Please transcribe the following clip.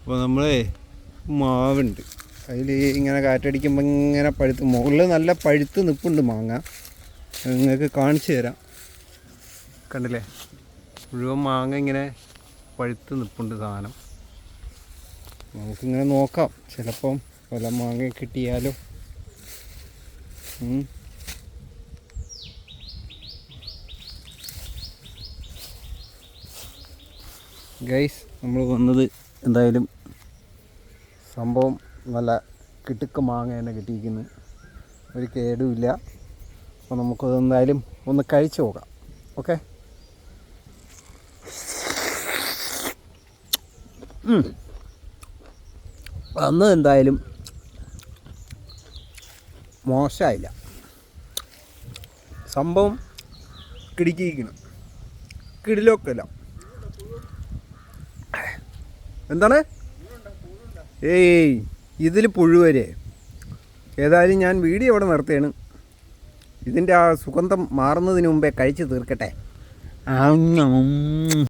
അപ്പോൾ നമ്മളെ മാവുണ്ട്, അതിൽ ഇങ്ങനെ കാറ്റടിക്കുമ്പോൾ ഇങ്ങനെ പഴുത്ത് മുകളിൽ നല്ല പഴുത്ത് നിൽപ്പുണ്ട് മാങ്ങ. നിങ്ങൾക്ക് കാണിച്ചു തരാം. കണ്ടില്ലേ, മുഴുവൻ മാങ്ങ ഇങ്ങനെ പഴുത്ത് നിൽപ്പുണ്ട് സാധനം. നമുക്കിങ്ങനെ നോക്കാം, ചിലപ്പം വല്ല മാങ്ങ കിട്ടിയാലോ. ഗൈസ്, നമ്മൾ വന്നത് എന്തായാലും സംഭവം നല്ല കിട്ടുക്ക മാങ്ങ തന്നെ കിട്ടിയിരിക്കുന്നു, ഒരു കേടുമില്ല. അപ്പോൾ നമുക്കതെന്തായാലും ഒന്ന് കഴിച്ചു നോക്കാം. ഓക്കെ, അന്ന് എന്തായാലും മോശമായില്ല, സംഭവം കിടിക്കിയിരിക്കണം, കിടിലൊക്കെയല്ല. എന്താണ്? ഏയ്, ഇതിൽ പുഴുവരെ. ഏതായാലും ഞാൻ വീഡിയോ ഇവിടെ നിർത്തുകയാണ്. ഇതിൻ്റെ ആ സുഗന്ധം മാറുന്നതിന് മുമ്പേ കഴിച്ച് തീർക്കട്ടെ.